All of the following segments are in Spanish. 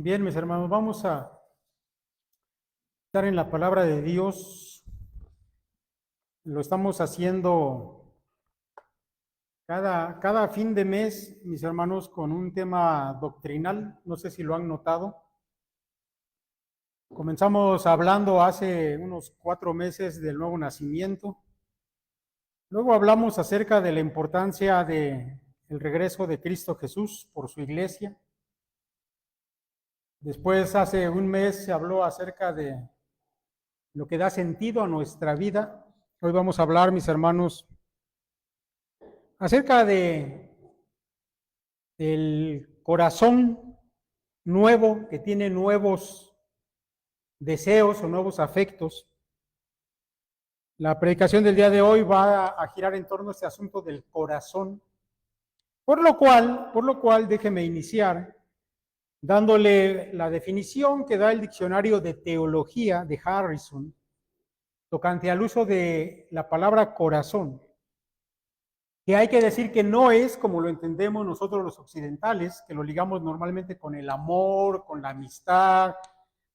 Bien, mis hermanos, vamos a estar en la palabra de Dios. Lo estamos haciendo cada fin de mes, mis hermanos, con un tema doctrinal. No sé si lo han notado. Comenzamos hablando hace unos 4 meses del nuevo nacimiento. Luego hablamos acerca de la importancia del regreso de Cristo Jesús por su iglesia. Después, hace un mes, se habló acerca de lo que da sentido a nuestra vida. Hoy vamos a hablar, mis hermanos, acerca del corazón nuevo que tiene nuevos deseos o nuevos afectos. La predicación del día de hoy va a girar en torno a este asunto del corazón. Por lo cual, déjeme iniciar dándole la definición que da el diccionario de teología de Harrison tocante al uso de la palabra corazón, que hay que decir que no es como lo entendemos nosotros los occidentales, que lo ligamos normalmente con el amor, con la amistad.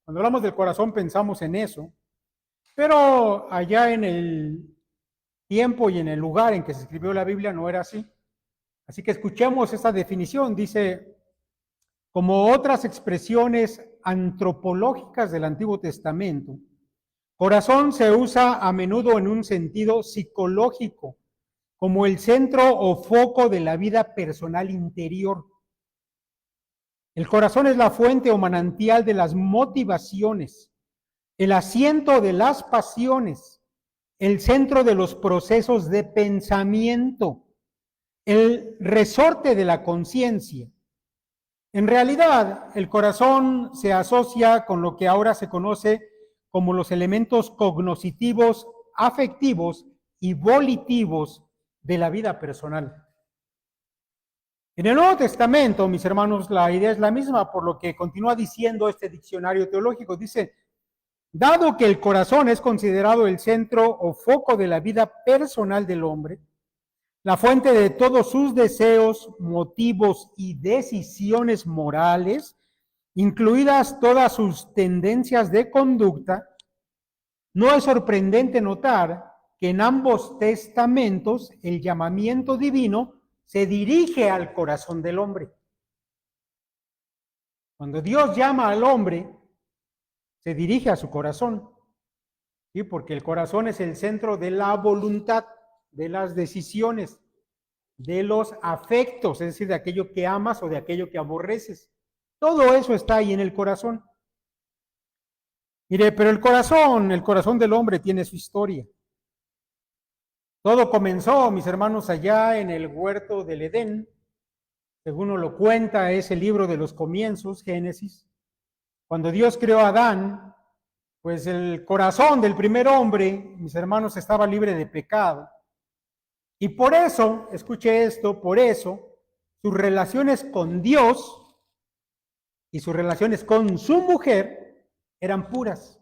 Cuando hablamos del corazón pensamos en eso, pero allá en el tiempo y en el lugar en que se escribió la Biblia no era así. Así que escuchemos esta definición. Dice: como otras expresiones antropológicas del Antiguo Testamento, corazón se usa a menudo en un sentido psicológico, como el centro o foco de la vida personal interior. El corazón es la fuente o manantial de las motivaciones, el asiento de las pasiones, el centro de los procesos de pensamiento, el resorte de la conciencia. En realidad, el corazón se asocia con lo que ahora se conoce como los elementos cognitivos, afectivos y volitivos de la vida personal. En el Nuevo Testamento, mis hermanos, la idea es la misma, por lo que continúa diciendo este diccionario teológico. Dice: dado que el corazón es considerado el centro o foco de la vida personal del hombre, la fuente de todos sus deseos, motivos y decisiones morales, incluidas todas sus tendencias de conducta, no es sorprendente notar que en ambos testamentos el llamamiento divino se dirige al corazón del hombre. Cuando Dios llama al hombre, se dirige a su corazón, ¿sí? Porque el corazón es el centro de la voluntad, de las decisiones, de los afectos, es decir, de aquello que amas o de aquello que aborreces. Todo eso está ahí en el corazón. Mire, pero el corazón del hombre tiene su historia. Todo comenzó, mis hermanos, allá en el huerto del Edén, según nos lo cuenta ese libro de los comienzos, Génesis. Cuando Dios creó a Adán, pues el corazón del primer hombre, mis hermanos, estaba libre de pecado. Y por eso, escuche esto, por eso, sus relaciones con Dios y sus relaciones con su mujer eran puras.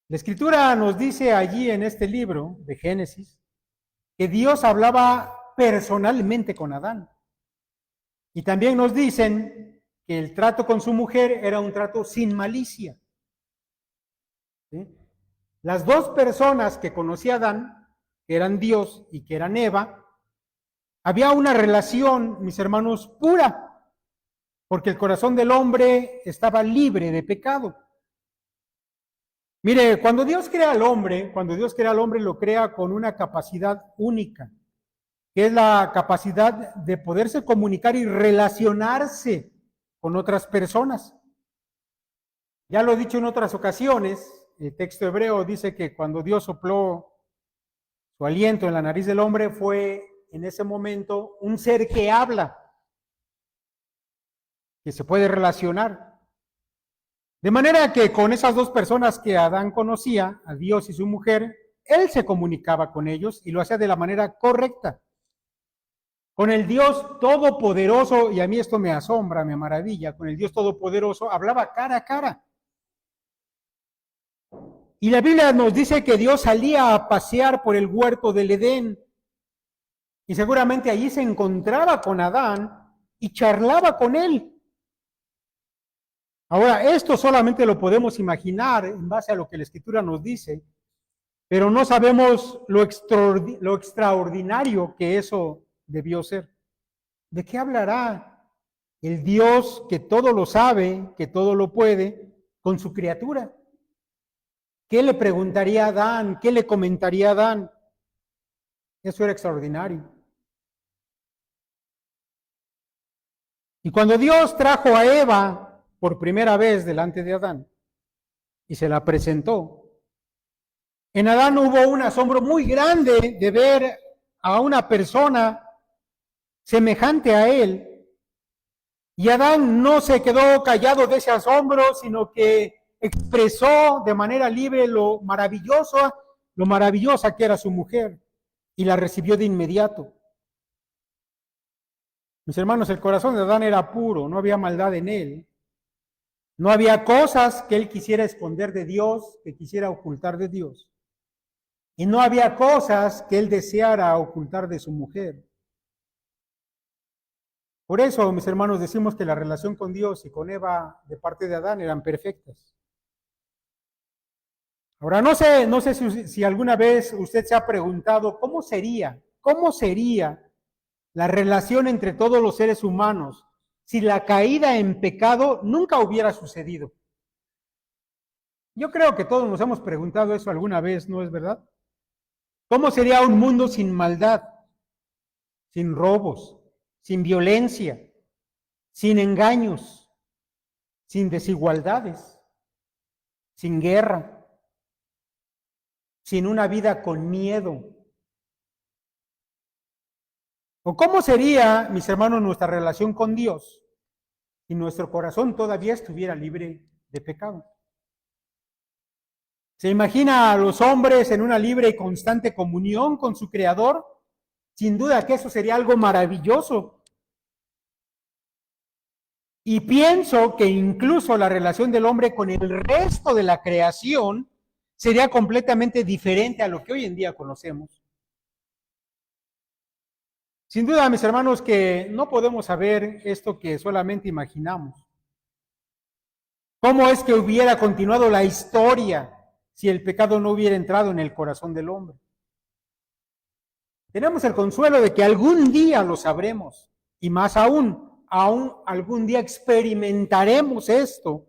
La Escritura nos dice allí en este libro de Génesis que Dios hablaba personalmente con Adán. Y también nos dicen que el trato con su mujer era un trato sin malicia. ¿Sí? Las dos personas que conocía Adán, que eran Dios y que eran Eva, había una relación, mis hermanos, pura, porque el corazón del hombre estaba libre de pecado. Mire, cuando Dios crea al hombre, lo crea con una capacidad única, que es la capacidad de poderse comunicar y relacionarse con otras personas. Ya lo he dicho en otras ocasiones, el texto hebreo dice que cuando Dios sopló su aliento en la nariz del hombre, fue en ese momento un ser que habla, que se puede relacionar. De manera que con esas dos personas que Adán conocía, a Dios y su mujer, él se comunicaba con ellos y lo hacía de la manera correcta. Con el Dios Todopoderoso, y a mí esto me asombra, me maravilla, con el Dios Todopoderoso hablaba cara a cara. Y la Biblia nos dice que Dios salía a pasear por el huerto del Edén. Y seguramente allí se encontraba con Adán y charlaba con él. Ahora, esto solamente lo podemos imaginar en base a lo que la Escritura nos dice, pero no sabemos lo extraordinario que eso debió ser. ¿De qué hablará el Dios que todo lo sabe, que todo lo puede, con su criatura? ¿Qué le preguntaría a Adán? ¿Qué le comentaría a Adán? Eso era extraordinario. Y cuando Dios trajo a Eva por primera vez delante de Adán y se la presentó, en Adán hubo un asombro muy grande de ver a una persona semejante a él. Y Adán no se quedó callado de ese asombro, sino que expresó de manera libre lo maravillosa que era su mujer, y la recibió de inmediato. Mis hermanos, el corazón de Adán era puro, no había maldad en él. No había cosas que él quisiera esconder de Dios, que quisiera ocultar de Dios. Y no había cosas que él deseara ocultar de su mujer. Por eso, mis hermanos, decimos que la relación con Dios y con Eva de parte de Adán eran perfectas. Ahora, no sé si alguna vez usted se ha preguntado cómo sería la relación entre todos los seres humanos si la caída en pecado nunca hubiera sucedido. Yo creo que todos nos hemos preguntado eso alguna vez, ¿no es verdad? ¿Cómo sería un mundo sin maldad, sin robos, sin violencia, sin engaños, sin desigualdades, sin guerra, sin una vida con miedo? ¿O cómo sería, mis hermanos, nuestra relación con Dios si nuestro corazón todavía estuviera libre de pecado? ¿Se imagina a los hombres en una libre y constante comunión con su Creador? Sin duda que eso sería algo maravilloso. Y pienso que incluso la relación del hombre con el resto de la creación sería completamente diferente a lo que hoy en día conocemos. Sin duda, mis hermanos, que no podemos saber esto que solamente imaginamos. ¿Cómo es que hubiera continuado la historia si el pecado no hubiera entrado en el corazón del hombre? Tenemos el consuelo de que algún día lo sabremos, y más aún algún día experimentaremos esto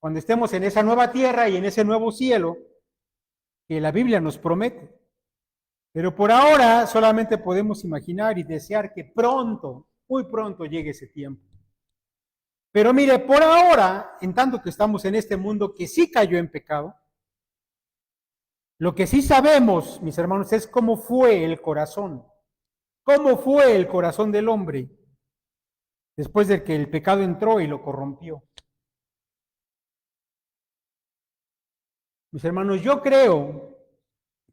cuando estemos en esa nueva tierra y en ese nuevo cielo que la Biblia nos promete. Pero por ahora solamente podemos imaginar y desear que pronto, muy pronto llegue ese tiempo. Pero mire, por ahora, en tanto que estamos en este mundo que sí cayó en pecado, lo que sí sabemos, mis hermanos, es cómo fue el corazón del hombre después de que el pecado entró y lo corrompió. Mis hermanos, yo creo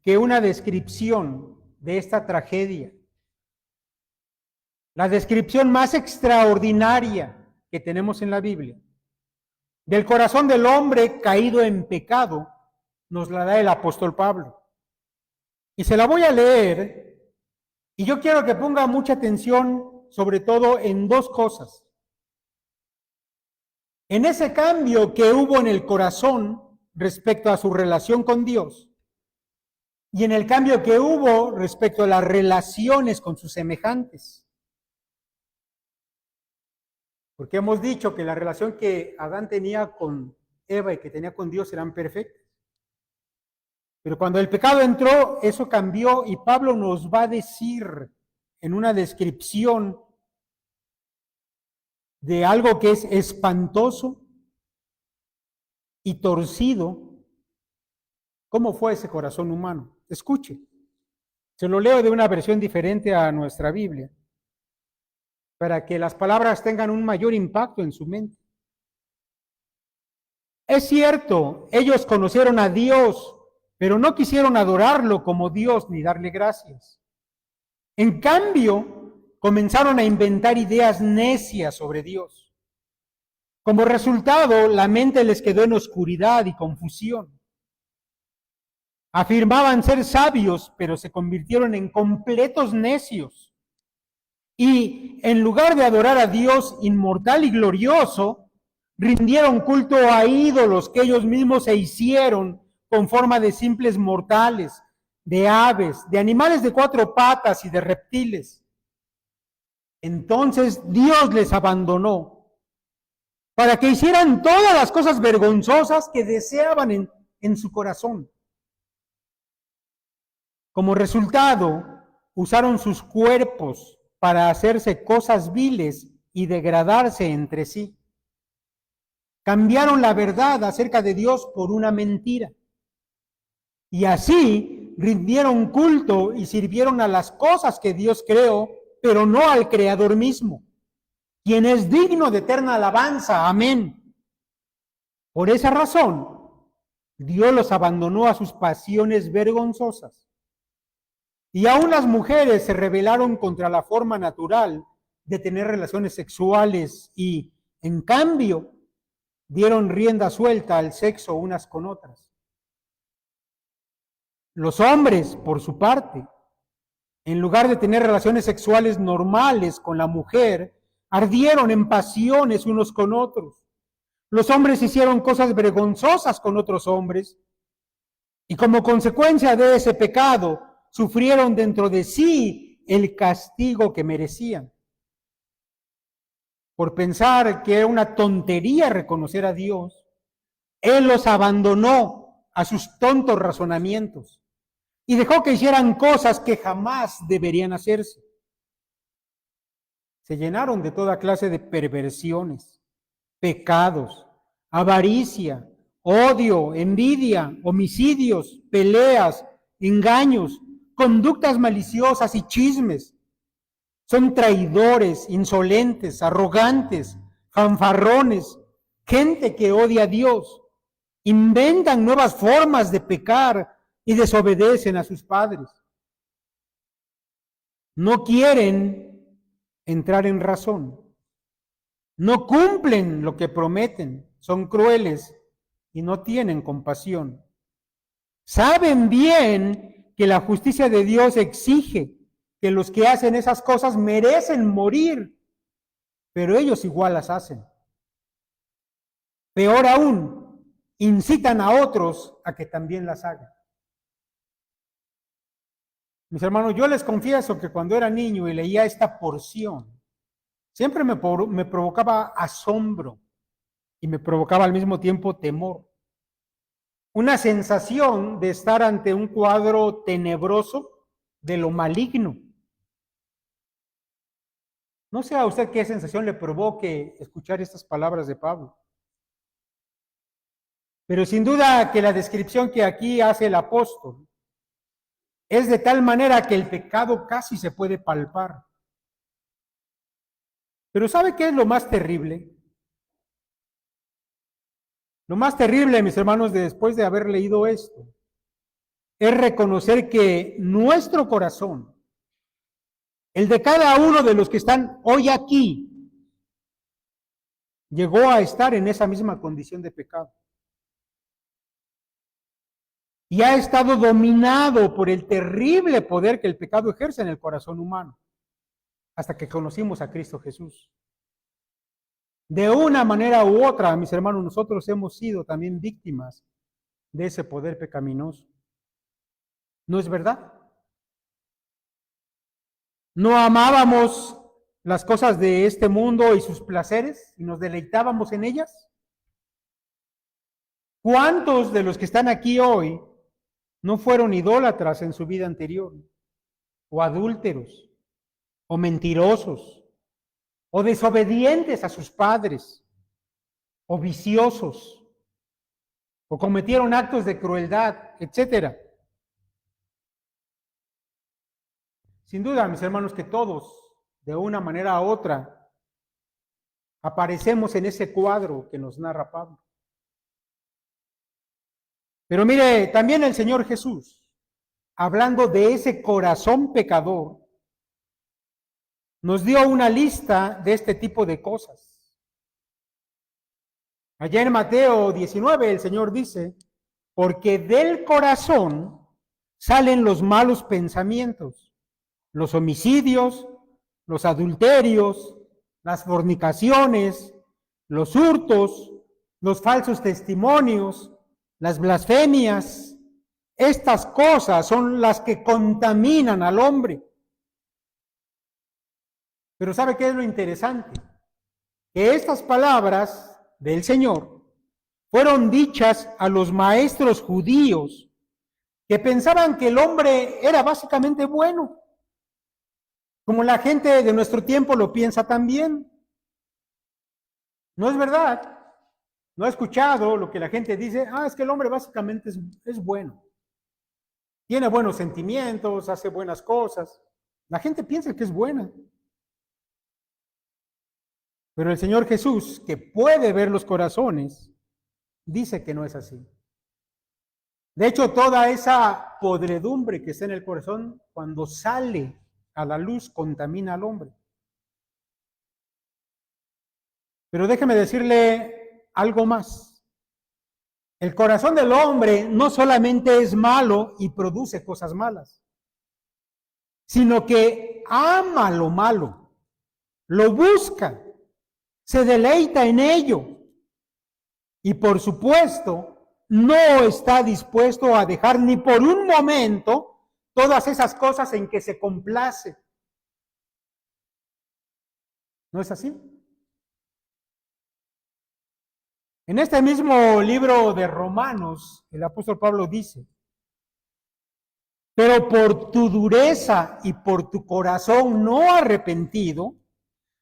que una descripción de esta tragedia, la descripción más extraordinaria que tenemos en la Biblia, del corazón del hombre caído en pecado, nos la da el apóstol Pablo. Y se la voy a leer, y yo quiero que ponga mucha atención, sobre todo en dos cosas. En ese cambio que hubo en el corazón respecto a su relación con Dios, y en el cambio que hubo respecto a las relaciones con sus semejantes. Porque hemos dicho que la relación que Adán tenía con Eva y que tenía con Dios eran perfectas. Pero cuando el pecado entró, eso cambió, y Pablo nos va a decir en una descripción de algo que es espantoso y torcido, cómo fue ese corazón humano. Escuche, se lo leo de una versión diferente a nuestra Biblia, para que las palabras tengan un mayor impacto en su mente. Es cierto, ellos conocieron a Dios, pero no quisieron adorarlo como Dios ni darle gracias. En cambio, comenzaron a inventar ideas necias sobre Dios. Como resultado, la mente les quedó en oscuridad y confusión. Afirmaban ser sabios, pero se convirtieron en completos necios. Y en lugar de adorar a Dios inmortal y glorioso, rindieron culto a ídolos que ellos mismos se hicieron con forma de simples mortales, de aves, de animales de 4 patas y de reptiles. Entonces Dios les abandonó para que hicieran todas las cosas vergonzosas que deseaban en su corazón. Como resultado, usaron sus cuerpos para hacerse cosas viles y degradarse entre sí. Cambiaron la verdad acerca de Dios por una mentira. Y así rindieron culto y sirvieron a las cosas que Dios creó, pero no al Creador mismo, quien es digno de eterna alabanza. Amén. Por esa razón, Dios los abandonó a sus pasiones vergonzosas. Y aún las mujeres se rebelaron contra la forma natural de tener relaciones sexuales y, en cambio, dieron rienda suelta al sexo unas con otras. Los hombres, por su parte, en lugar de tener relaciones sexuales normales con la mujer, ardieron en pasiones unos con otros. Los hombres hicieron cosas vergonzosas con otros hombres y como consecuencia de ese pecado sufrieron dentro de sí el castigo que merecían. Por pensar que era una tontería reconocer a Dios, Él los abandonó a sus tontos razonamientos y dejó que hicieran cosas que jamás deberían hacerse. Se llenaron de toda clase de perversiones, pecados, avaricia, odio, envidia, homicidios, peleas, engaños, conductas maliciosas y chismes. Son traidores, insolentes, arrogantes, fanfarrones, gente que odia a Dios. Inventan nuevas formas de pecar y desobedecen a sus padres. No quieren entrar en razón. No cumplen lo que prometen. Son crueles y no tienen compasión. Saben bien que la justicia de Dios exige que los que hacen esas cosas merecen morir, pero ellos igual las hacen. Peor aún, incitan a otros a que también las hagan. Mis hermanos, yo les confieso que cuando era niño y leía esta porción, siempre me provocaba asombro y me provocaba al mismo tiempo temor. Una sensación de estar ante un cuadro tenebroso de lo maligno. No sé a usted qué sensación le provoque escuchar estas palabras de Pablo. Pero sin duda que la descripción que aquí hace el apóstol es de tal manera que el pecado casi se puede palpar. Pero ¿sabe qué es lo más terrible? Lo más terrible, mis hermanos, después de haber leído esto, es reconocer que nuestro corazón, el de cada uno de los que están hoy aquí, llegó a estar en esa misma condición de pecado. Y ha estado dominado por el terrible poder que el pecado ejerce en el corazón humano, hasta que conocimos a Cristo Jesús. De una manera u otra, mis hermanos, nosotros hemos sido también víctimas de ese poder pecaminoso. ¿No es verdad? ¿No amábamos las cosas de este mundo y sus placeres y nos deleitábamos en ellas? ¿Cuántos de los que están aquí hoy no fueron idólatras en su vida anterior? ¿O adúlteros? ¿O mentirosos? ¿O desobedientes a sus padres? ¿O viciosos? ¿O cometieron actos de crueldad, etcétera? Sin duda, mis hermanos, que todos, de una manera u otra, aparecemos en ese cuadro que nos narra Pablo. Pero mire, también el Señor Jesús, hablando de ese corazón pecador, nos dio una lista de este tipo de cosas. Allá en Mateo 19 el Señor dice, porque del corazón salen los malos pensamientos, los homicidios, los adulterios, las fornicaciones, los hurtos, los falsos testimonios, las blasfemias. Estas cosas son las que contaminan al hombre. Pero ¿sabe qué es lo interesante? Que estas palabras del Señor fueron dichas a los maestros judíos que pensaban que el hombre era básicamente bueno, como la gente de nuestro tiempo lo piensa también. No es verdad. No he escuchado lo que la gente dice, es que el hombre básicamente es bueno. Tiene buenos sentimientos, hace buenas cosas. La gente piensa que es buena. Pero el Señor Jesús, que puede ver los corazones, dice que no es así. De hecho, toda esa podredumbre que está en el corazón, cuando sale a la luz, contamina al hombre. Pero déjeme decirle algo más. El corazón del hombre no solamente es malo y produce cosas malas, sino que ama lo malo, lo busca, se deleita en ello y por supuesto no está dispuesto a dejar ni por un momento todas esas cosas en que se complace. ¿No es así? En este mismo libro de Romanos, el apóstol Pablo dice, pero por tu dureza y por tu corazón no arrepentido,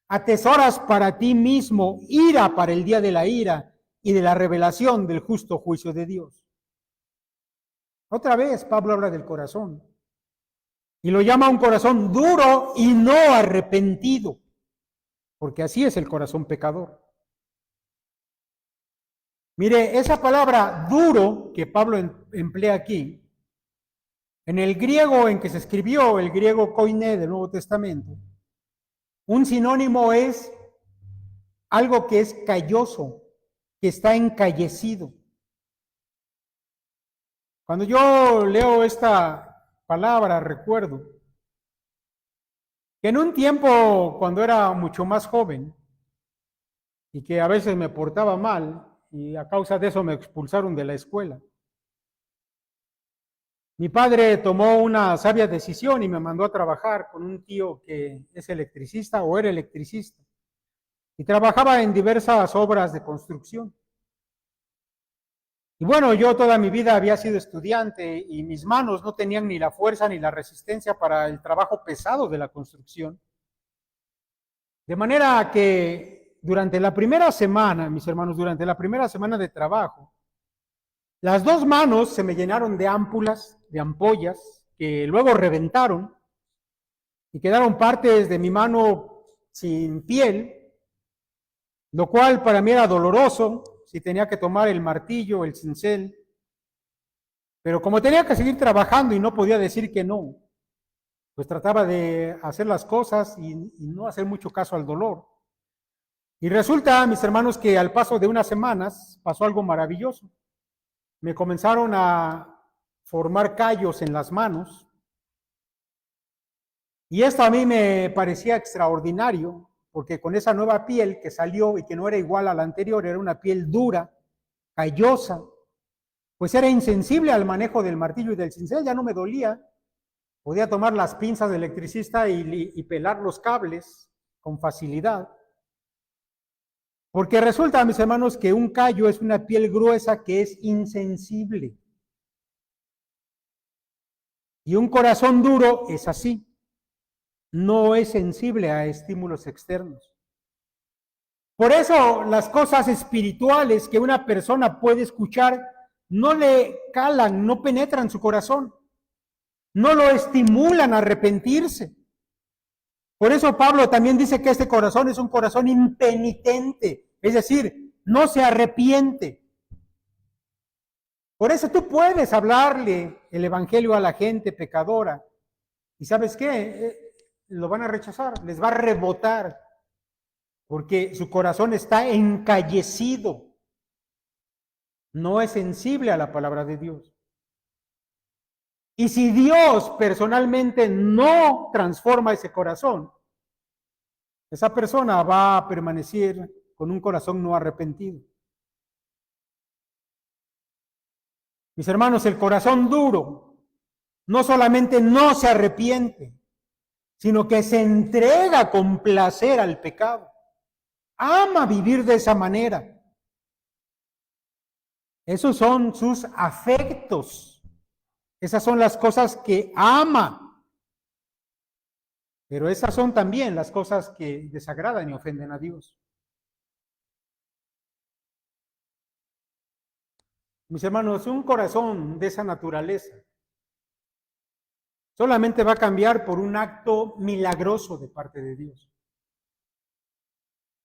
atesoras para ti mismo ira para el día de la ira y de la revelación del justo juicio de Dios. Otra vez Pablo habla del corazón y lo llama un corazón duro y no arrepentido, porque así es el corazón pecador. Mire, esa palabra duro que Pablo emplea aquí, en el griego en que se escribió, el griego koiné del Nuevo Testamento, un sinónimo es algo que es calloso, que está encallecido. Cuando yo leo esta palabra, recuerdo que en un tiempo, cuando era mucho más joven, y que a veces me portaba mal, y a causa de eso me expulsaron de la escuela, mi padre tomó una sabia decisión y me mandó a trabajar con un tío que es electricista o era electricista, y trabajaba en diversas obras de construcción. Y bueno, yo toda mi vida había sido estudiante y mis manos no tenían ni la fuerza ni la resistencia para el trabajo pesado de la construcción. De manera que durante la primera semana, mis hermanos, durante la primera semana de trabajo, las dos manos se me llenaron de ámpulas, de ampollas, que luego reventaron y quedaron partes de mi mano sin piel, lo cual para mí era doloroso, si tenía que tomar el martillo, el cincel, pero como tenía que seguir trabajando y no podía decir que no, pues trataba de hacer las cosas y no hacer mucho caso al dolor. Y resulta, mis hermanos, que al paso de unas semanas pasó algo maravilloso. Me comenzaron a formar callos en las manos y esto a mí me parecía extraordinario, porque con esa nueva piel que salió y que no era igual a la anterior, era una piel dura, callosa, pues era insensible al manejo del martillo y del cincel, ya no me dolía. Podía tomar las pinzas del electricista y pelar los cables con facilidad. Porque resulta, mis hermanos, que un callo es una piel gruesa que es insensible. Y un corazón duro es así. No es sensible a estímulos externos. Por eso las cosas espirituales que una persona puede escuchar no le calan, no penetran su corazón, no lo estimulan a arrepentirse. Por eso Pablo también dice que este corazón es un corazón impenitente, es decir, no se arrepiente. Por eso tú puedes hablarle el evangelio a la gente pecadora y ¿sabes qué? Lo van a rechazar, les va a rebotar, porque su corazón está encallecido, no es sensible a la palabra de Dios. Y si Dios personalmente no transforma ese corazón, esa persona va a permanecer con un corazón no arrepentido. Mis hermanos, el corazón duro no solamente no se arrepiente, sino que se entrega con placer al pecado. Ama vivir de esa manera. Esos son sus afectos. Esas son las cosas que ama. Pero esas son también las cosas que desagradan y ofenden a Dios. Mis hermanos, un corazón de esa naturaleza solamente va a cambiar por un acto milagroso de parte de Dios.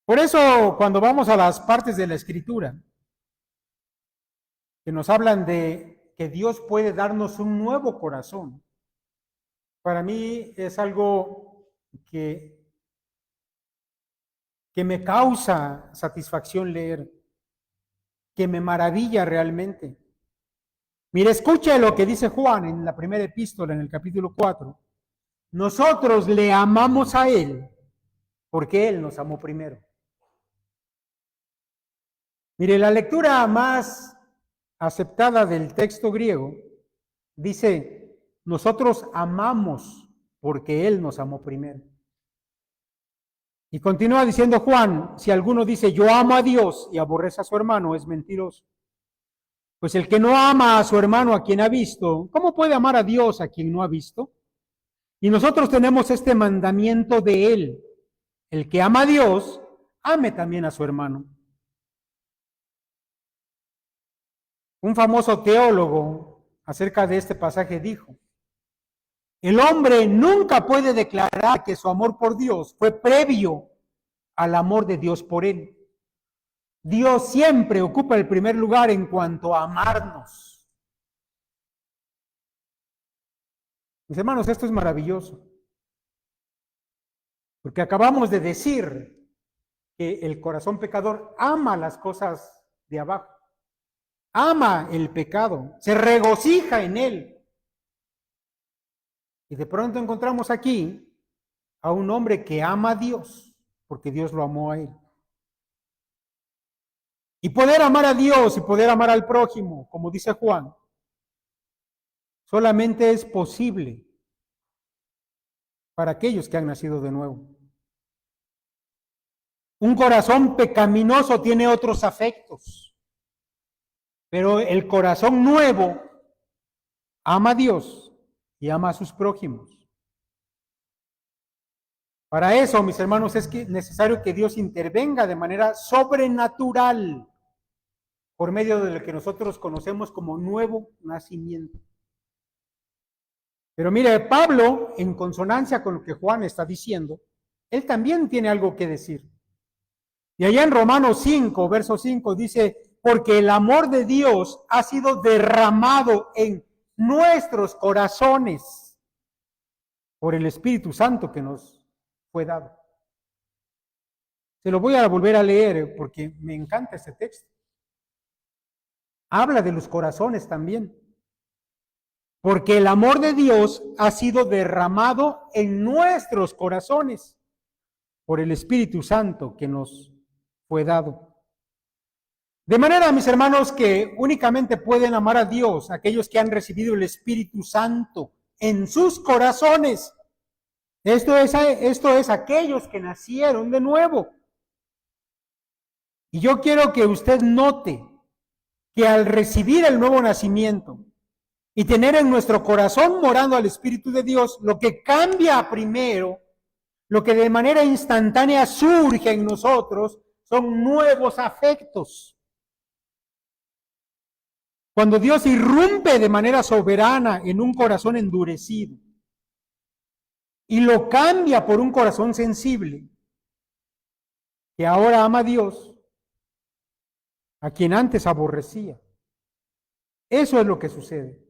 Por eso, cuando vamos a las partes de la Escritura que nos hablan de que Dios puede darnos un nuevo corazón, para mí es algo que me causa satisfacción leer, que me maravilla realmente. Mire, escuche lo que dice Juan en la primera epístola, en el capítulo 4. Nosotros le amamos a Él porque Él nos amó primero. Mire, la lectura más aceptada del texto griego dice, nosotros amamos porque Él nos amó primero. Y continúa diciendo Juan, si alguno dice yo amo a Dios y aborrece a su hermano, es mentiroso. Pues el que no ama a su hermano a quien ha visto, ¿cómo puede amar a Dios a quien no ha visto? Y nosotros tenemos este mandamiento de Él. El que ama a Dios, ame también a su hermano. Un famoso teólogo acerca de este pasaje dijo, el hombre nunca puede declarar que su amor por Dios fue previo al amor de Dios por él. Dios siempre ocupa el primer lugar en cuanto a amarnos. Mis hermanos, esto es maravilloso. Porque acabamos de decir que el corazón pecador ama las cosas de abajo. Ama el pecado, se regocija en él. Y de pronto encontramos aquí a un hombre que ama a Dios, porque Dios lo amó a él. Y poder amar a Dios y poder amar al prójimo, como dice Juan, solamente es posible para aquellos que han nacido de nuevo. Un corazón pecaminoso tiene otros afectos, pero el corazón nuevo ama a Dios y ama a sus prójimos. Para eso, mis hermanos, es necesario que Dios intervenga de manera sobrenatural por medio de lo que nosotros conocemos como nuevo nacimiento. Pero mire, Pablo, en consonancia con lo que Juan está diciendo, él también tiene algo que decir. Y allá en Romanos 5, verso 5 dice, porque el amor de Dios ha sido derramado en nuestros corazones por el Espíritu Santo que nos fue dado. Se lo voy a volver a leer porque me encanta este texto. Habla de los corazones también. Porque el amor de Dios ha sido derramado en nuestros corazones por el Espíritu Santo que nos fue dado. De manera, mis hermanos, que únicamente pueden amar a Dios aquellos que han recibido el Espíritu Santo en sus corazones. Esto es aquellos que nacieron de nuevo. Y yo quiero que usted note que al recibir el nuevo nacimiento y tener en nuestro corazón morando al Espíritu de Dios, lo que cambia primero, lo que de manera instantánea surge en nosotros, son nuevos afectos. Cuando Dios irrumpe de manera soberana en un corazón endurecido y lo cambia por un corazón sensible, que ahora ama a Dios, a quien antes aborrecía. Eso es lo que sucede.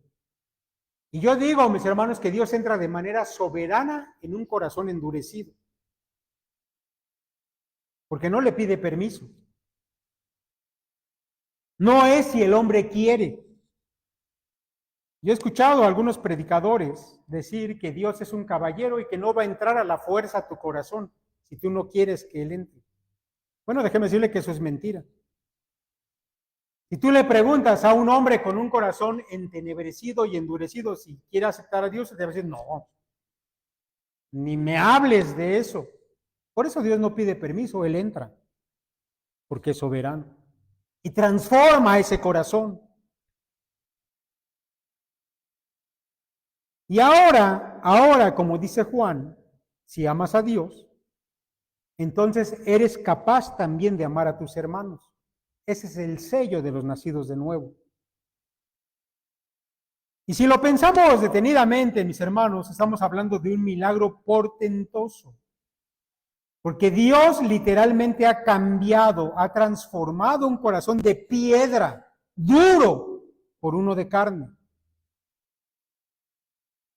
Y yo digo, mis hermanos, que Dios entra de manera soberana en un corazón endurecido, porque no le pide permiso. No es si el hombre quiere. Yo he escuchado a algunos predicadores decir que Dios es un caballero y que no va a entrar a la fuerza a tu corazón si tú no quieres que Él entre. Bueno, déjeme decirle que eso es mentira. Si tú le preguntas a un hombre con un corazón entenebrecido y endurecido si quiere aceptar a Dios, te va a decir, no, ni me hables de eso. Por eso Dios no pide permiso, Él entra, porque es soberano. Y transforma ese corazón. Y ahora, como dice Juan, si amas a Dios, entonces eres capaz también de amar a tus hermanos. Ese es el sello de los nacidos de nuevo. Y si lo pensamos detenidamente, mis hermanos, estamos hablando de un milagro portentoso. Porque Dios literalmente ha cambiado, ha transformado un corazón de piedra, duro, por uno de carne.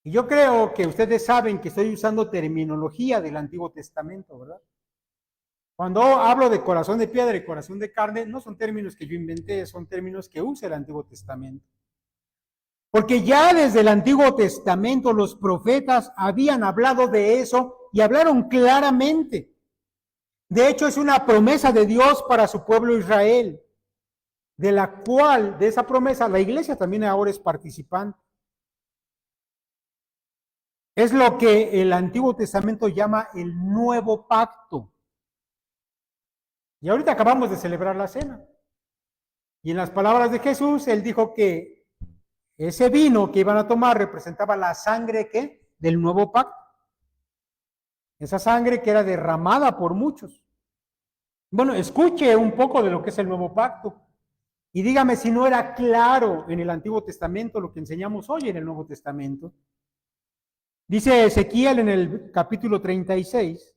Y yo creo que ustedes saben que estoy usando terminología del Antiguo Testamento, ¿verdad? Cuando hablo de corazón de piedra y corazón de carne, no son términos que yo inventé, son términos que usa el Antiguo Testamento. Porque ya desde el Antiguo Testamento los profetas habían hablado de eso y hablaron claramente. De hecho, es una promesa de Dios para su pueblo Israel, de la cual, de esa promesa, la iglesia también ahora es participante. Es lo que el Antiguo Testamento llama el nuevo pacto. Y ahorita acabamos de celebrar la cena. Y en las palabras de Jesús, él dijo que ese vino que iban a tomar representaba la sangre ¿qué? Del nuevo pacto. Esa sangre que era derramada por muchos. Bueno, escuche un poco de lo que es el nuevo pacto. Y dígame si no era claro en el Antiguo Testamento lo que enseñamos hoy en el Nuevo Testamento. Dice Ezequiel en el capítulo 36,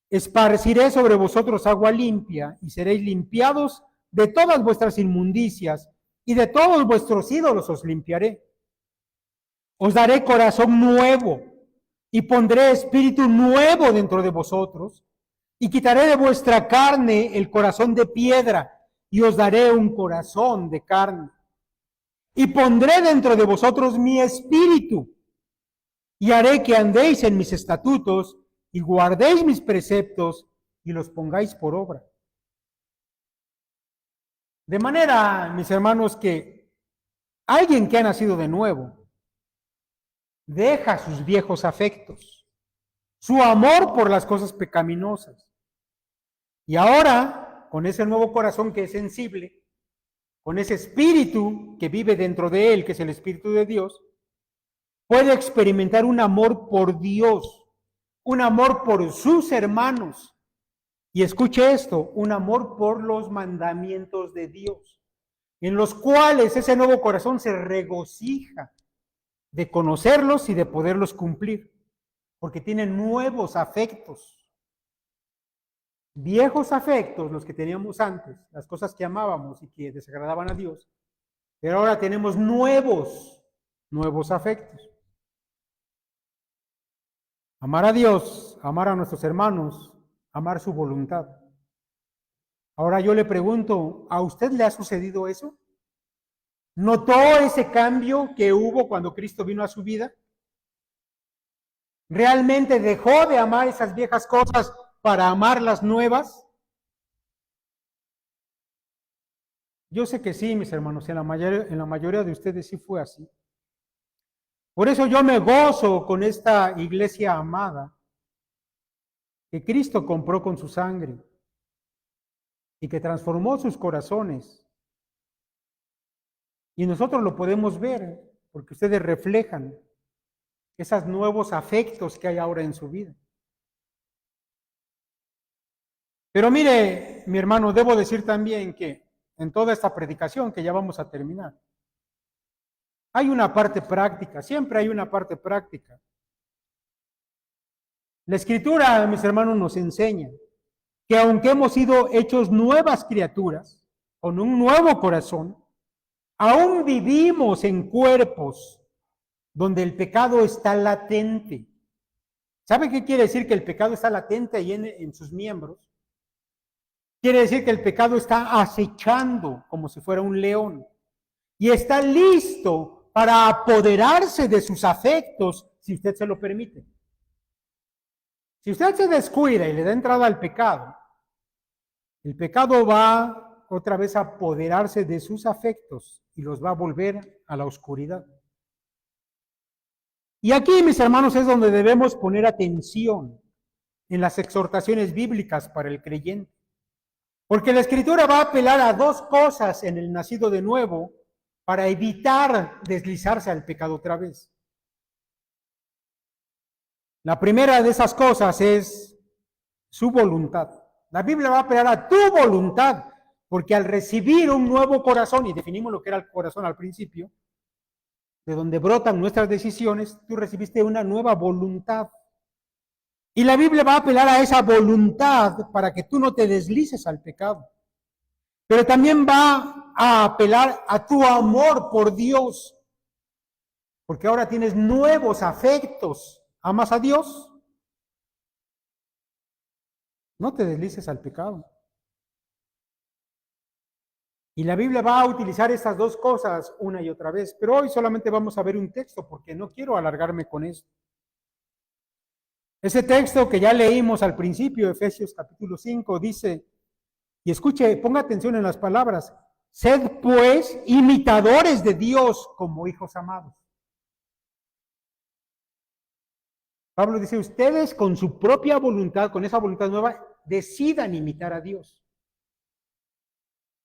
esparciré sobre vosotros agua limpia y seréis limpiados de todas vuestras inmundicias y de todos vuestros ídolos os limpiaré. Os daré corazón nuevo y pondré espíritu nuevo dentro de vosotros y quitaré de vuestra carne el corazón de piedra y os daré un corazón de carne. Y pondré dentro de vosotros mi espíritu y haré que andéis en mis estatutos y guardéis mis preceptos y los pongáis por obra. De manera, mis hermanos, que alguien que ha nacido de nuevo deja sus viejos afectos, su amor por las cosas pecaminosas. Y ahora, con ese nuevo corazón que es sensible, con ese espíritu que vive dentro de él, que es el Espíritu de Dios, puede experimentar un amor por Dios, un amor por sus hermanos. Y escuche esto, un amor por los mandamientos de Dios, en los cuales ese nuevo corazón se regocija de conocerlos y de poderlos cumplir, porque tiene nuevos afectos. Viejos afectos, los que teníamos antes, las cosas que amábamos y que desagradaban a Dios, pero ahora tenemos nuevos afectos. Amar a Dios, amar a nuestros hermanos, amar su voluntad. Ahora yo le pregunto, ¿a usted le ha sucedido eso? ¿Notó ese cambio que hubo cuando Cristo vino a su vida? ¿Realmente dejó de amar esas viejas cosas para amar las nuevas? Yo sé que sí, mis hermanos, en la mayoría de ustedes sí fue así. Por eso yo me gozo con esta iglesia amada que Cristo compró con su sangre y que transformó sus corazones. Y nosotros lo podemos ver porque ustedes reflejan esos nuevos afectos que hay ahora en su vida. Pero mire, mi hermano, debo decir también que en toda esta predicación que ya vamos a terminar, hay una parte práctica, siempre hay una parte práctica. La Escritura, mis hermanos, nos enseña que aunque hemos sido hechos nuevas criaturas, con un nuevo corazón, aún vivimos en cuerpos donde el pecado está latente. ¿Sabe qué quiere decir que el pecado está latente ahí en sus miembros? Quiere decir que el pecado está acechando como si fuera un león y está listo para apoderarse de sus afectos si usted se lo permite. Si usted se descuida y le da entrada al pecado, El pecado va otra vez a apoderarse de sus afectos y los va a volver a la oscuridad. Y aquí, mis hermanos, es donde debemos poner atención en las exhortaciones bíblicas para el creyente. Porque la Escritura va a apelar a dos cosas en el nacido de nuevo para evitar deslizarse al pecado otra vez. La primera de esas cosas es su voluntad. La Biblia va a apelar a tu voluntad, porque al recibir un nuevo corazón, y definimos lo que era el corazón al principio, de donde brotan nuestras decisiones, tú recibiste una nueva voluntad. Y la Biblia va a apelar a esa voluntad para que tú no te deslices al pecado. Pero también va a apelar a tu amor por Dios, porque ahora tienes nuevos afectos. ¿Amas a Dios? No te deslices al pecado. Y la Biblia va a utilizar estas dos cosas una y otra vez, pero hoy solamente vamos a ver un texto porque no quiero alargarme con esto. Ese texto que ya leímos al principio, Efesios capítulo 5, dice, y escuche, ponga atención en las palabras, sed pues imitadores de Dios como hijos amados. Pablo dice, ustedes con su propia voluntad, con esa voluntad nueva, decidan imitar a Dios.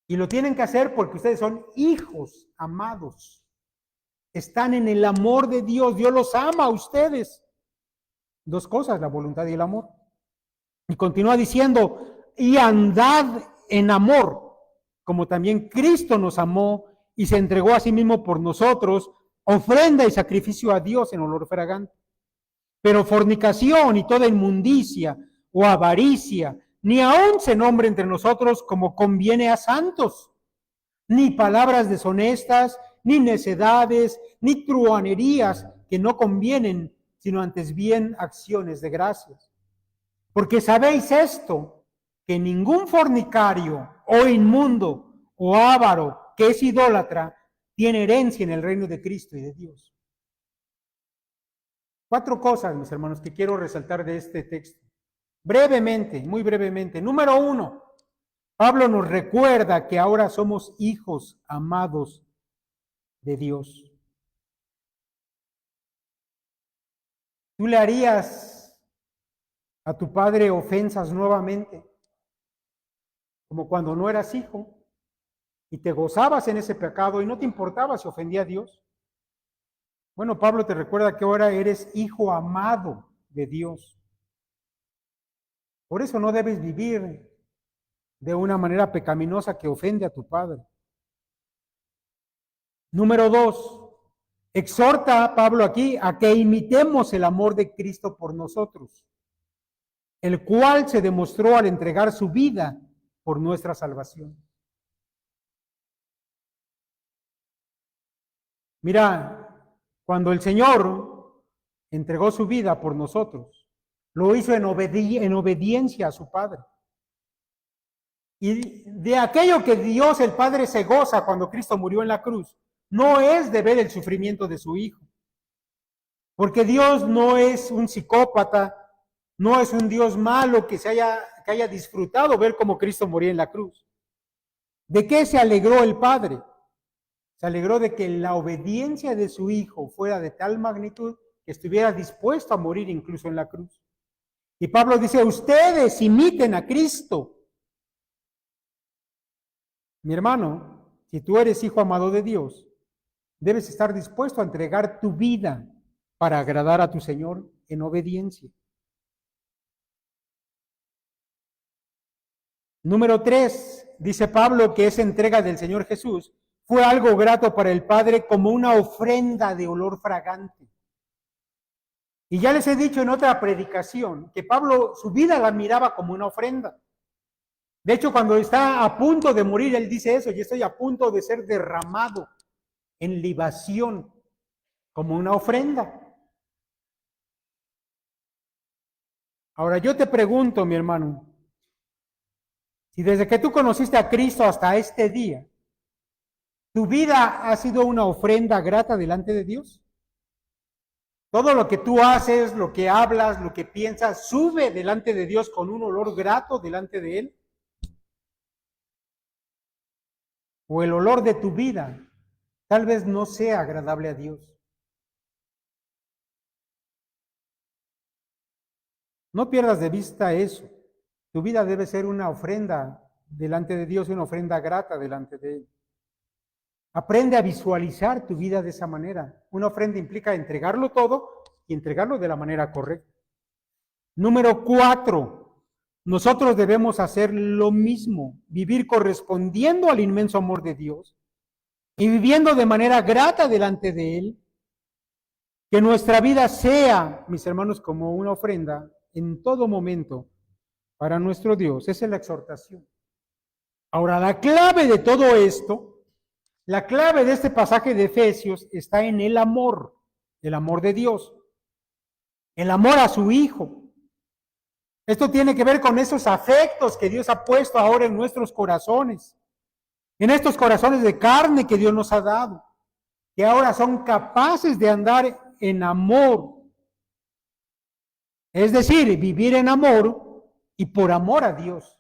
Y lo tienen que hacer porque ustedes son hijos amados. Están en el amor de Dios. Dios los ama a ustedes. Dos cosas, la voluntad y el amor. Y continúa diciendo, y andad en amor, como también Cristo nos amó y se entregó a sí mismo por nosotros, ofrenda y sacrificio a Dios en olor fragante. Pero fornicación y toda inmundicia o avaricia, ni aun se nombre entre nosotros como conviene a santos, ni palabras deshonestas, ni necedades, ni truhanerías que no convienen, sino antes bien acciones de gracias. Porque sabéis esto, que ningún fornicario o inmundo o avaro que es idólatra tiene herencia en el reino de Cristo y de Dios. Cuatro cosas, mis hermanos, que quiero resaltar de este texto. Brevemente, muy brevemente. Número 1, Pablo nos recuerda que ahora somos hijos amados de Dios. ¿Tú le harías a tu padre ofensas nuevamente? Como cuando no eras hijo y te gozabas en ese pecado y no te importaba si ofendía a Dios. Bueno, Pablo te recuerda que ahora eres hijo amado de Dios. Por eso no debes vivir de una manera pecaminosa que ofende a tu padre. Número 2, exhorta a Pablo aquí a que imitemos el amor de Cristo por nosotros, el cual se demostró al entregar su vida por nuestra salvación. Mira, cuando el Señor entregó su vida por nosotros, lo hizo en obediencia a su Padre. Y de aquello que Dios el Padre se goza cuando Cristo murió en la cruz, no es de ver el sufrimiento de su Hijo. Porque Dios no es un psicópata, no es un Dios malo que haya disfrutado ver cómo Cristo moría en la cruz. ¿De qué se alegró el Padre? Se alegró de que la obediencia de su Hijo fuera de tal magnitud que estuviera dispuesto a morir incluso en la cruz. Y Pablo dice, ustedes imiten a Cristo. Mi hermano, si tú eres hijo amado de Dios, debes estar dispuesto a entregar tu vida para agradar a tu Señor en obediencia. Número 3, dice Pablo que esa entrega del Señor Jesús fue algo grato para el Padre como una ofrenda de olor fragante. Y ya les he dicho en otra predicación que Pablo su vida la miraba como una ofrenda. De hecho, cuando está a punto de morir, él dice eso, yo estoy a punto de ser derramado en libación como una ofrenda. Ahora yo te pregunto, mi hermano, si desde que tú conociste a Cristo hasta este día, ¿tu vida ha sido una ofrenda grata delante de Dios? Todo lo que tú haces, lo que hablas, lo que piensas, sube delante de Dios con un olor grato delante de Él. o el olor de tu vida tal vez no sea agradable a Dios. No pierdas de vista eso. Tu vida debe ser una ofrenda delante de Dios, una ofrenda grata delante de Él. Aprende a visualizar tu vida de esa manera. Una ofrenda implica entregarlo todo y entregarlo de la manera correcta. Número 4, nosotros debemos hacer lo mismo, vivir correspondiendo al inmenso amor de Dios y viviendo de manera grata delante de Él. Que nuestra vida sea, mis hermanos, como una ofrenda en todo momento para nuestro Dios. Esa es la exhortación. Ahora, la clave de todo esto, la clave de este pasaje de Efesios está en el amor de Dios, el amor a su Hijo. Esto tiene que ver con esos afectos que Dios ha puesto ahora en nuestros corazones, en estos corazones de carne que Dios nos ha dado, que ahora son capaces de andar en amor. Es decir, vivir en amor y por amor a Dios.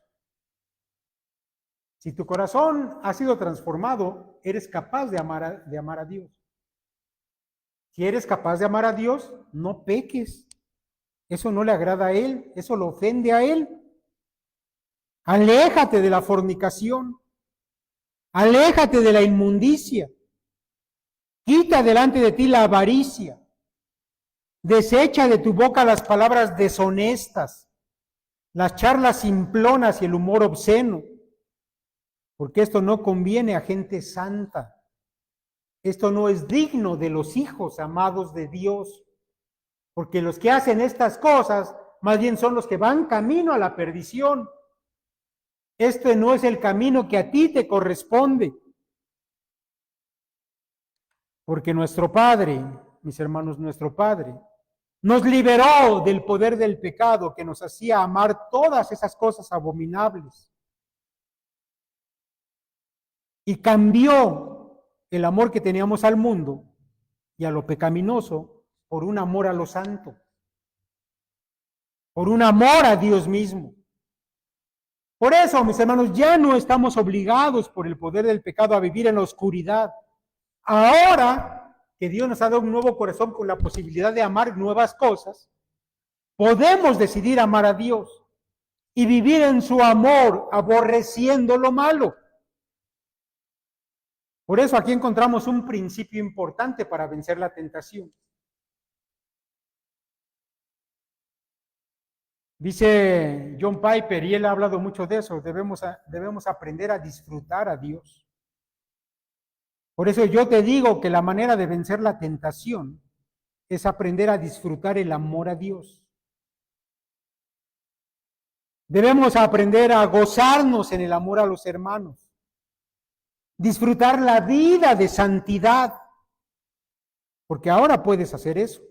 Si tu corazón ha sido transformado, eres capaz de amar a Dios. Si eres capaz de amar a Dios, no peques. Eso no le agrada a Él, eso lo ofende a Él. Aléjate de la fornicación. Aléjate de la inmundicia. Quita delante de ti la avaricia. Desecha de tu boca las palabras deshonestas, las charlas simplonas y el humor obsceno, porque esto no conviene a gente santa. Esto no es digno de los hijos amados de Dios, porque los que hacen estas cosas más bien son los que van camino a la perdición. Este no es el camino que a ti te corresponde, porque nuestro Padre, mis hermanos, nuestro Padre, nos liberó del poder del pecado que nos hacía amar todas esas cosas abominables. Y cambió el amor que teníamos al mundo y a lo pecaminoso por un amor a lo santo, por un amor a Dios mismo. Por eso, mis hermanos, ya no estamos obligados por el poder del pecado a vivir en la oscuridad. Ahora que Dios nos ha dado un nuevo corazón con la posibilidad de amar nuevas cosas, podemos decidir amar a Dios y vivir en su amor, aborreciendo lo malo. Por eso aquí encontramos un principio importante para vencer la tentación. Dice John Piper, y él ha hablado mucho de eso, debemos aprender a disfrutar a Dios. Por eso yo te digo que la manera de vencer la tentación es aprender a disfrutar el amor a Dios. Debemos aprender a gozarnos en el amor a los hermanos, disfrutar la vida de santidad, porque ahora puedes hacer eso,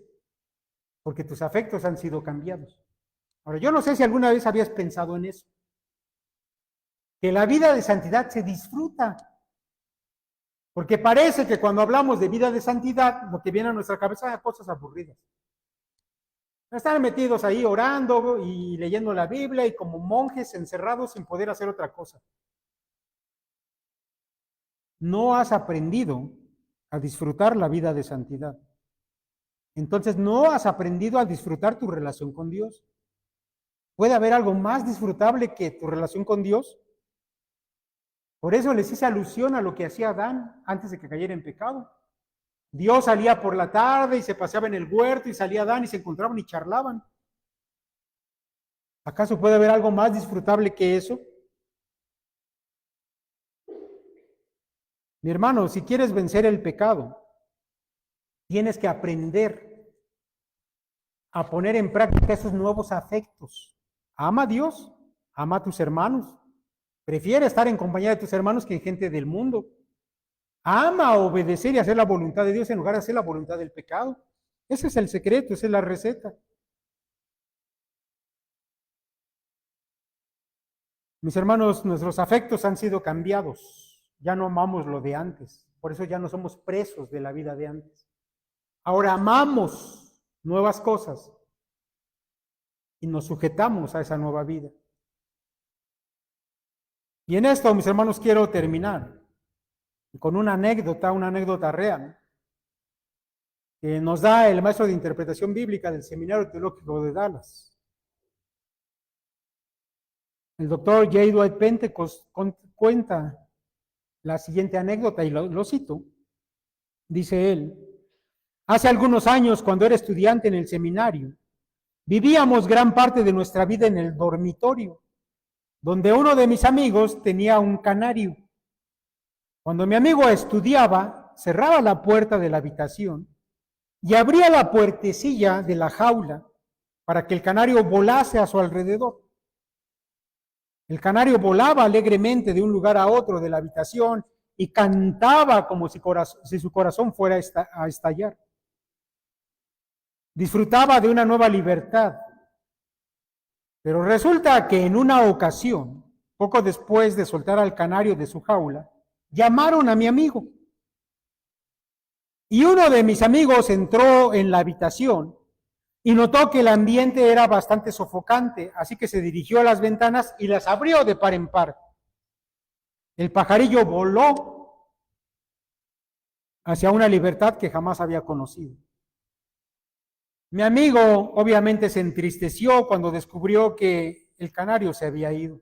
porque tus afectos han sido cambiados. Ahora, yo no sé si alguna vez habías pensado en eso, que la vida de santidad se disfruta, porque parece que cuando hablamos de vida de santidad, lo que viene a nuestra cabeza son cosas aburridas. Están metidos ahí orando y leyendo la Biblia y como monjes encerrados sin poder hacer otra cosa. No has aprendido a disfrutar la vida de santidad. Entonces no has aprendido a disfrutar tu relación con Dios. ¿Puede haber algo más disfrutable que tu relación con Dios? Por eso les hice alusión a lo que hacía Adán antes de que cayera en pecado. Dios salía por la tarde y se paseaba en el huerto y salía Adán y se encontraban y charlaban. ¿Acaso puede haber algo más disfrutable que eso? Mi hermano, si quieres vencer el pecado, tienes que aprender a poner en práctica esos nuevos afectos. Ama a Dios, ama a tus hermanos. Prefiere estar en compañía de tus hermanos que en gente del mundo. Ama obedecer y hacer la voluntad de Dios en lugar de hacer la voluntad del pecado. Ese es el secreto, esa es la receta. Mis hermanos, nuestros afectos han sido cambiados. Ya no amamos lo de antes. Por eso ya no somos presos de la vida de antes. Ahora amamos nuevas cosas y nos sujetamos a esa nueva vida. Y en esto, mis hermanos, quiero terminar. con una anécdota real, que nos da el maestro de interpretación bíblica del Seminario Teológico de Dallas. El doctor J. Dwight Pentecost cuenta la siguiente anécdota, y lo cito. Dice él: hace algunos años, cuando era estudiante en el seminario, vivíamos gran parte de nuestra vida en el dormitorio, donde uno de mis amigos tenía un canario. Cuando mi amigo estudiaba, cerraba la puerta de la habitación y abría la puertecilla de la jaula para que el canario volase a su alrededor. El canario volaba alegremente de un lugar a otro de la habitación y cantaba como si su corazón fuera a estallar. Disfrutaba de una nueva libertad. Pero resulta que en una ocasión, poco después de soltar al canario de su jaula, llamaron a mi amigo. Y uno de mis amigos entró en la habitación y notó que el ambiente era bastante sofocante, así que se dirigió a las ventanas y las abrió de par en par. El pajarillo voló hacia una libertad que jamás había conocido. Mi amigo obviamente se entristeció cuando descubrió que el canario se había ido.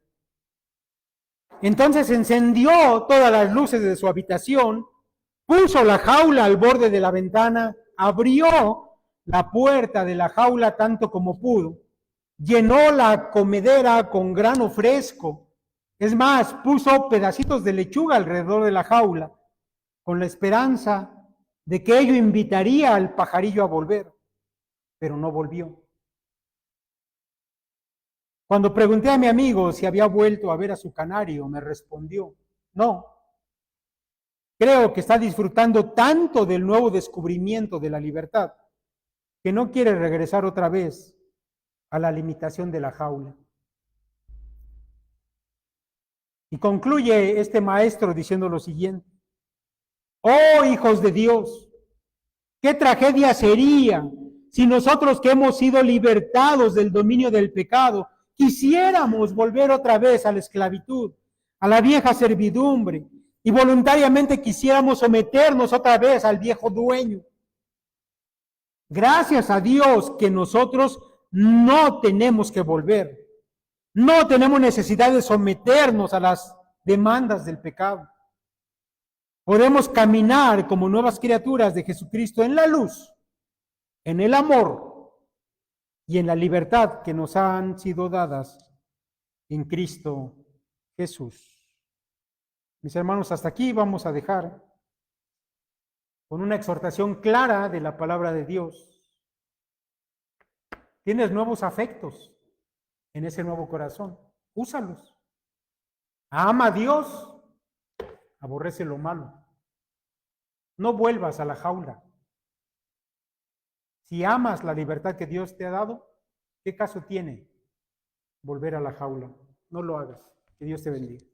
Entonces encendió todas las luces de su habitación, puso la jaula al borde de la ventana, abrió la puerta de la jaula tanto como pudo, llenó la comedera con grano fresco, es más, puso pedacitos de lechuga alrededor de la jaula, con la esperanza de que ello invitaría al pajarillo a volver, pero no volvió. Cuando pregunté a mi amigo si había vuelto a ver a su canario, me respondió: no. Creo que está disfrutando tanto del nuevo descubrimiento de la libertad que no quiere regresar otra vez a la limitación de la jaula. Y concluye este maestro diciendo lo siguiente: oh hijos de Dios, qué tragedia sería si nosotros, que hemos sido libertados del dominio del pecado, quisiéramos volver otra vez a la esclavitud, a la vieja servidumbre, y voluntariamente quisiéramos someternos otra vez al viejo dueño. Gracias a Dios que nosotros no tenemos que volver. No tenemos necesidad de someternos a las demandas del pecado. Podemos caminar como nuevas criaturas de Jesucristo en la luz, en el amor y en la libertad que nos han sido dadas en Cristo Jesús. Mis hermanos, hasta aquí vamos a dejar con una exhortación clara de la palabra de Dios. Tienes nuevos afectos en ese nuevo corazón, úsalos. Ama a Dios, aborrece lo malo. No vuelvas a la jaula. Si amas la libertad que Dios te ha dado, ¿qué caso tiene volver a la jaula? No lo hagas. Que Dios te bendiga.